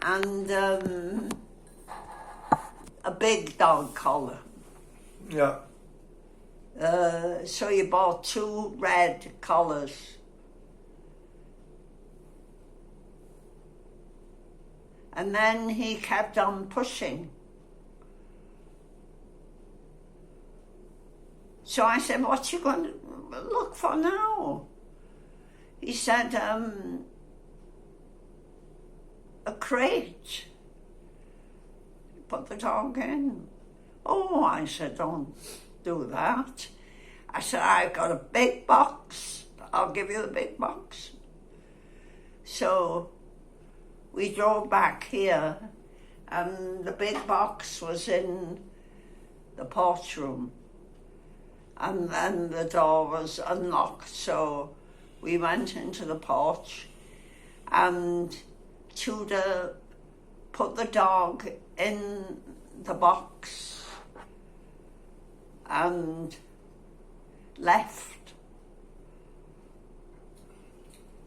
and a big dog collar. Yeah. So you bought 2 red collars. And then he kept on pushing. So I said, what you going to look for now? He said, a crate. Put the dog in. Oh, I said, don't do that. I said, I've got a big box. I'll give you the big box. So we drove back here, and the big box was in the porch room. And then the door was unlocked, so we went into the porch, and Tudor put the dog in the box and left.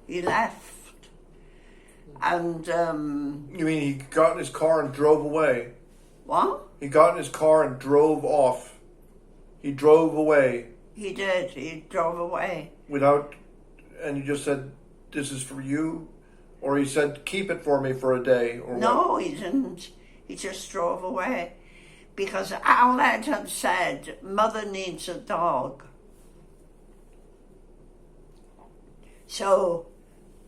He left. And You mean he got in his car and drove away? what? He got in his car and drove off. He drove away. He did. He drove away. Without, and you just said, this is for you? Or he said, keep it for me for a day? Or No, what? he didn't. He just drove away. Because Aled had said, Mother needs a dog. So,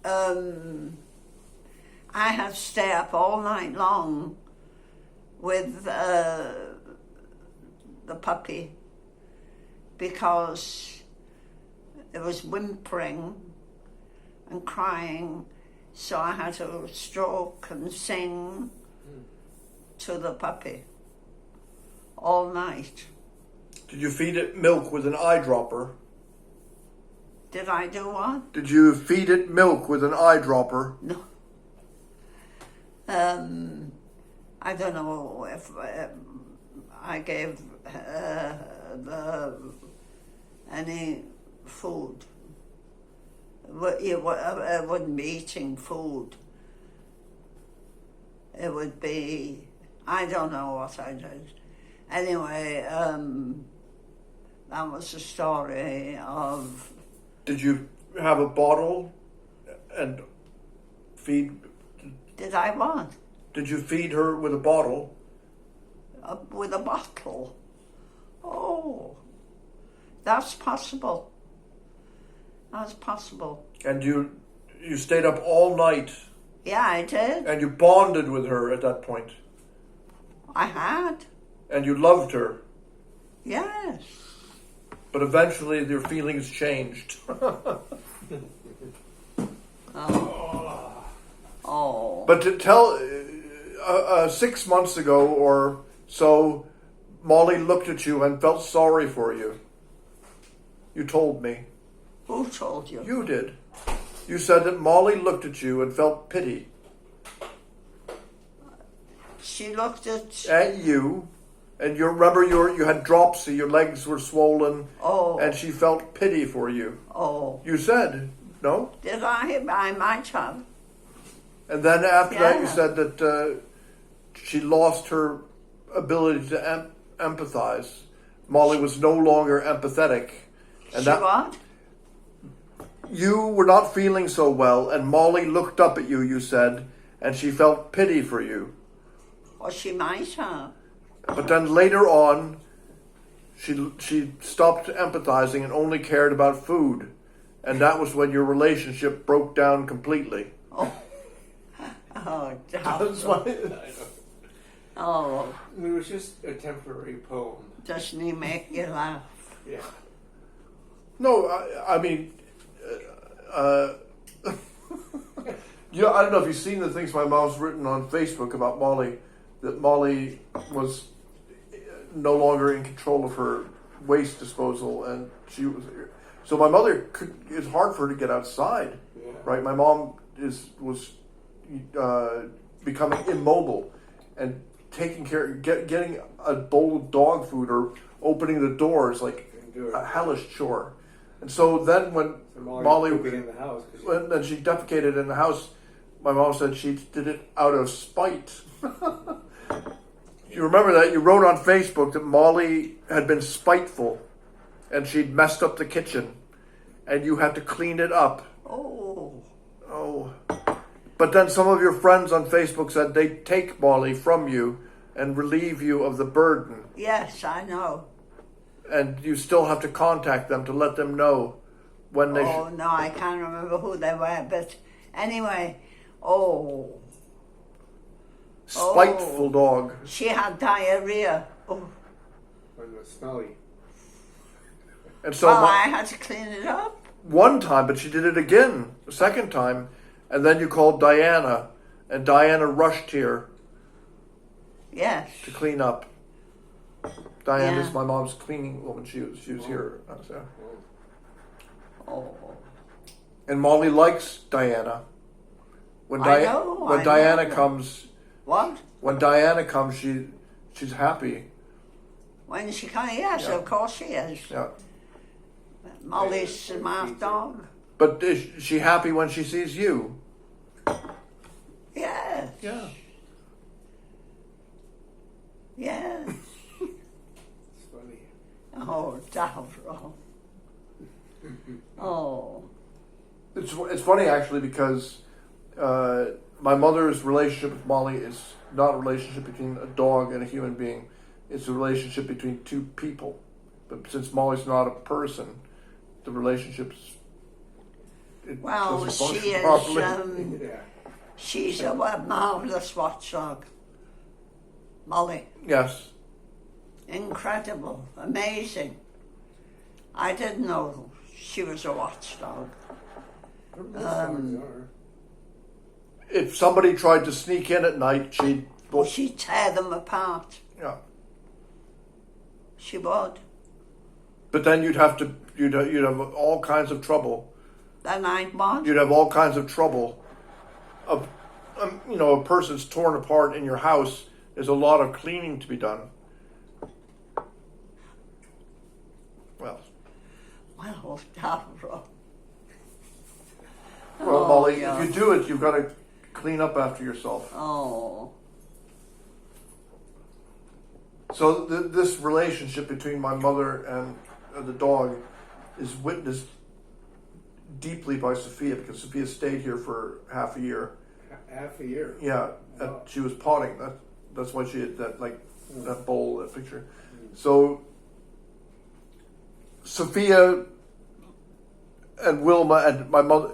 I had to stay up all night long with the puppy, because it was whimpering and crying, so I had to stroke and sing to the puppy all night. Did you feed it milk with an eyedropper? Did I do what? Did you feed it milk with an eyedropper? No. I don't know if I gave any food. It wouldn't be eating food. It would be, I don't know what I did. Anyway, that was the story of... Did you have a bottle and feed? Did I what? Did you feed her with a bottle? With a bottle? Oh, that's possible. That's possible. And you stayed up all night? Yeah, I did. And you bonded with her at that point? I had. And you loved her? Yes. But eventually their feelings changed. Oh. But to tell, 6 months ago or so, Molly looked at you and felt sorry for you. You told me. Who told you? You did. You said that Molly looked at you and felt pity. She looked At you. And you remember you had dropsy, your legs were swollen. Oh. And she felt pity for you. Oh. You said, no? Did I? I might have. And then after that you Yeah. said that she lost her ability to empathize. Molly was no longer empathetic. And What? You were not feeling so well, and Molly looked up at you, you said, and she felt pity for you. Or she might have. But then later on, she stopped empathizing and only cared about food. And that was when your relationship broke down completely. Oh. Oh, That's why. Oh, It was just a temporary poem. doesn't he make you laugh? Yeah. No, I mean, yeah, I don't know if you've seen the things my mom's written on Facebook about Molly, that Molly was no longer in control of her waste disposal, and she was. So my mother it's hard for her to get outside, Yeah. right? My mom was becoming immobile, and taking care, getting a bowl of dog food or opening the door is like a hellish chore. And so then when Molly pooping in the house, when then she defecated in the house, my mom said she did it out of spite. You remember that? You wrote on Facebook that Molly had been spiteful and she'd messed up the kitchen and you had to clean it up. Oh. Oh. But then some of your friends on Facebook said they'd take Molly from you and relieve you of the burden. Yes, I know. And you still have to contact them to let them know when they Oh, no, I can't remember who they were, but anyway, oh. Spiteful dog. She had diarrhea. Oh. When it's smelly. And so Well, I had to clean it up. one time, but she did it again, the second time, and then you called Diana, and Diana rushed here Yes. to clean up. Diana's Yeah. my mom's cleaning woman. She was here. So. Oh. And Molly likes Diana. When I know, when I Diana know. comes, What? when Diana comes, she's happy. When she comes, yes, Yeah. of course she is. Yeah. Molly's a smart dog. But is she happy when she sees you? Yes. Yeah. Yes. It's funny. Oh, Davro. Oh. It's funny actually because my mother's relationship with Molly is not a relationship between a dog and a human being. It's a relationship between two people. But since Molly's not a person, the relationship's Well, doesn't she function is. properly. Yeah. She's a marvelous watchdog. Molly. Yes. Incredible. Amazing. I didn't know she was a watchdog. Most dogs are. If somebody tried to sneak in at night, she'd Well, she'd tear them apart. yeah. She would. But then you'd have all kinds of trouble. Then I'd what? You'd have all kinds of trouble. Of a person's torn apart in your house. There's a lot of cleaning to be done. Well, Davro. Molly, yeah. if you do it, you've got to clean up after yourself. Oh. So this relationship between my mother and the dog is witnessed deeply by Sophia because Sophia stayed here for half a year. Half a year. Yeah, and Wow. she was potting. That's why she had that bowl, that picture. So Sophia and Wilma and my mother,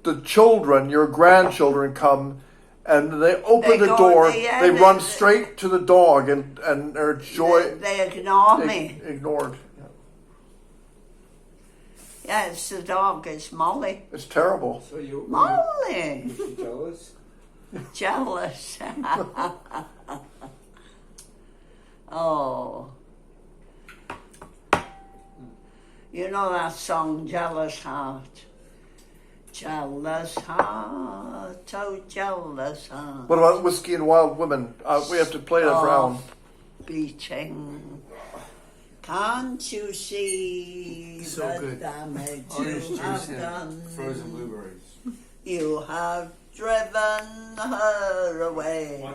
the children, your grandchildren come. And they open the door. They run straight to the dog, and their joy. They ignore me. Ignored. Yeah. Yeah, it's the dog. It's Molly. It's terrible. So you Molly. was she jealous? Jealous. Oh. You know that song, Jealous Heart? Jealous heart, oh jealous heart. What about Whiskey and Wild Women? We have to play that round. Beating. Can't you see So the good. damage Orange you have juice and done? frozen blueberries. You have driven her away.